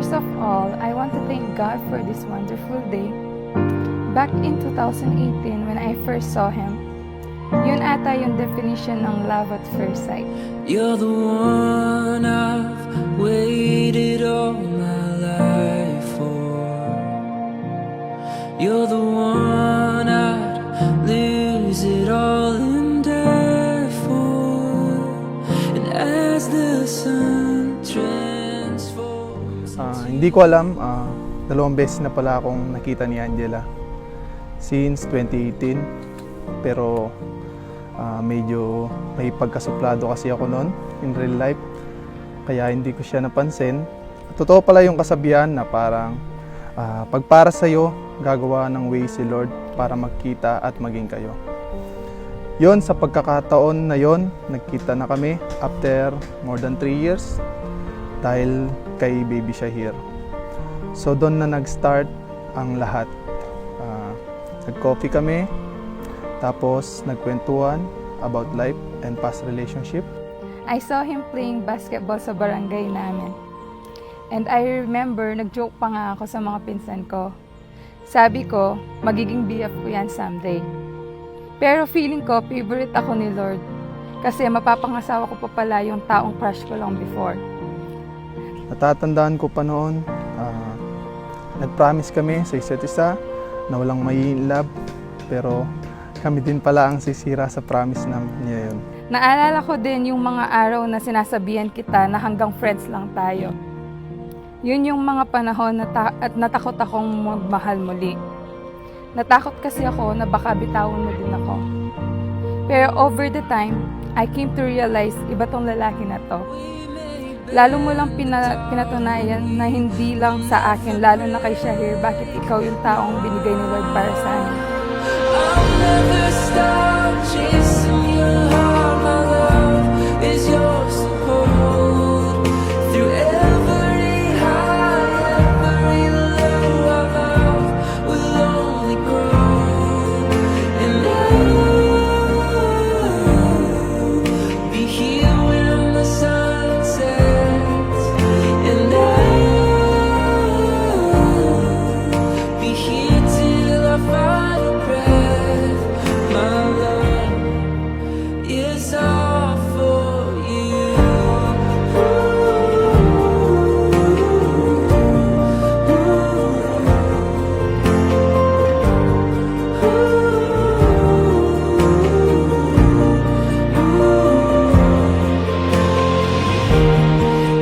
First of all, I want to thank God for this wonderful day. Back in 2018, when I first saw Him, yun ata yung definition ng love at first sight. You're the one I've waited all my life for. You're the one I'd lose it all and die for. And as the sun transforms. Hindi ko alam, dalawang beses na pala akong nakita ni Angela since 2018. Pero medyo may pagkasuplado kasi ako noon in real life. Kaya hindi ko siya napansin. Totoo pala yung kasabihan na parang pag para sa'yo, gagawa ng way si Lord para magkita at maging kayo. Yon, sa pagkakataon na yon, nagkita na kami after more than 3 years dahil kay Baby Shahir. So doon na nag-start ang lahat. Nag-coffee kami, tapos nagkwentuhan about life and past relationship. I saw him playing basketball sa barangay namin. And I remember, nag-joke pa nga ako sa mga pinsan ko. Sabi ko, magiging BF ko yan someday. Pero feeling ko, favorite ako ni Lord. Kasi mapapangasawa ko pa pala yung taong crush ko lang before. Natatandaan ko pa noon, nag-promise kami sa isa't isa na walang may love. Pero kami din pala ang sisira sa promise niya yun. Naalala ko din yung mga araw na sinasabihan kita na hanggang friends lang tayo. Yun yung mga panahon na natakot akong magmahal muli. Natakot kasi ako na baka bitawan mo din ako. Pero over the time, I came to realize iba tong lalaki na to. Lalo mo lang pinatunayan na hindi lang sa akin, lalo na kay Shahir, bakit ikaw yung taong binigay ni Lord para sa akin. I'll never stop chasing your heart. My love is yours to hold. Through every high, every low, our love will only grow. And I'll be here when the sun sets. And I'll be here till I find a breath. My love is all for you.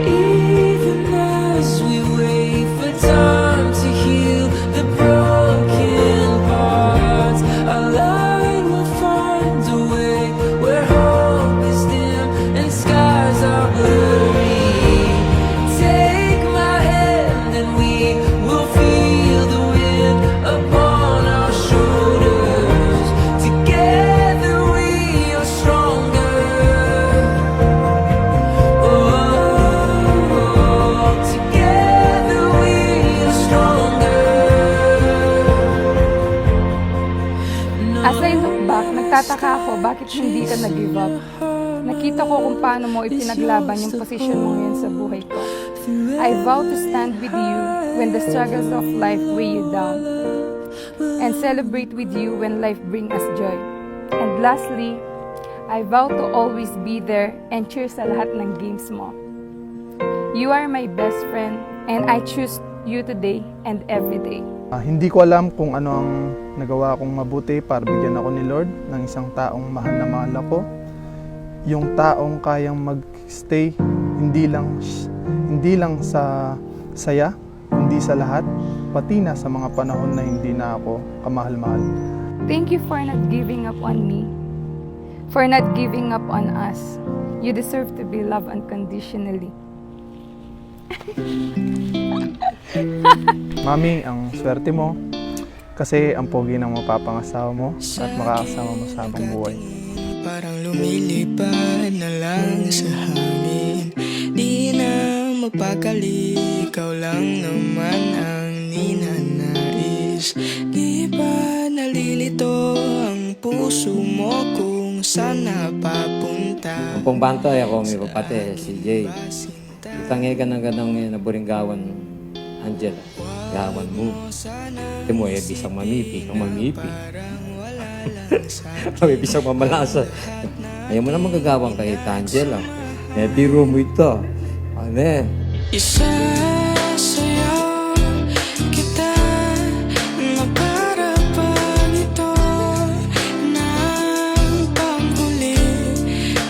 Even as we wait for time to heal the broken parts, our light will find a way where hope is dim and skies are blurry. Take my hand and we will feel the wind upon our shoulders. Together we are stronger. Oh, together we are stronger. As I look back, nagtataka ako bakit hindi ka nag-give up. Nakita ko kung paano mo ipinaglaban yung posisyon mo ngayon sa buhay ko. I vow to stand with you when the struggles of life weigh you down, and celebrate with you when life brings us joy. And lastly, I vow to always be there and cheer sa lahat ng games mo. You are my best friend, and I choose you today and every day. Hindi ko alam kung ano ang nagawa kong mabuti para bigyan ako ni Lord ng isang taong mahal na mahal ako. Yung taong kayang mag-stay hindi lang sa saya, hindi sa lahat, pati na sa mga panahon na hindi na ako kamahal-mahal. Thank you for not giving up on me, for not giving up on us. You deserve to be loved unconditionally. Mami, ang swerte mo kasi ang pogi ng mapapangasawa mo at makakasama mo sa habang buhay. Parang lumilipad na lang sa hangin. Di na mapakali, ikaw lang naman ang ninanais. Di ba nalilito ang puso mo kung saan napapunta? Ang pong banto ay ako may papate, si Jay. Itangay ka ng ganang naburinggawan Angela, gawan mo. Ito mo, bisang mamipi, kang mamipi. May bisang mamalasa. Ayaw mo na magagawang kay Angela. Biro mo ito. Ano eh? Isasayaw kita na para pang ito ng panghuli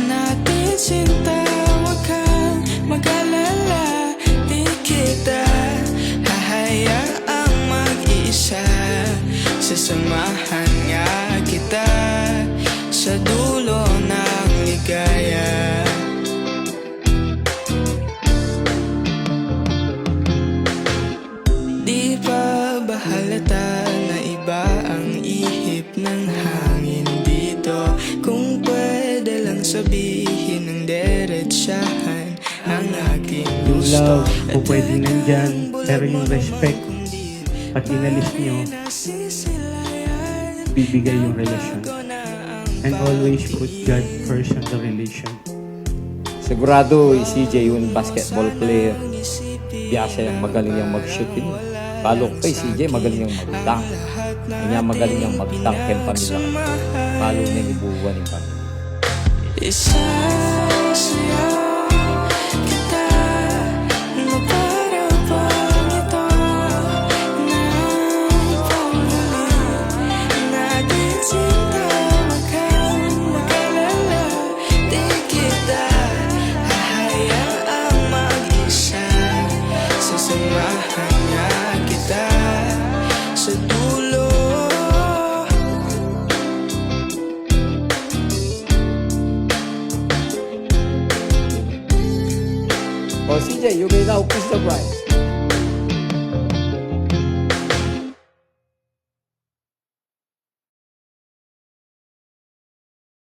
natin sinta. Huwag kang mag-alala, di kita hahayaang mag-isa. Sasamahan nga kita sa dulo ng ligaya. Di pa ba halata na iba ang ihip ng hangin dito? Kung pwede lang sabihin ng diretsahan ang aking Yung gusto. love o pwede nandyan, pero yung respect, pag inalis nyo, bibigay yung relasyon. And always put God first on the relation. Sigurado, si CJ yung basketball player. Biyasa yung magaling yung mag-shooting. Balo kay CJ, magaling yung mag-dunk. Kanya magaling yung mag-dunk yung pamilya. Balo niya yung ibuwan yung pamilya. Isasayaw kita na para bang ito ng panghuli natin sinta. Huwag kang mag-alala, di kita hahayaang mag-isa. Sasamahan nga kita sa dulo. Oh, CJ, you may now kiss the bride.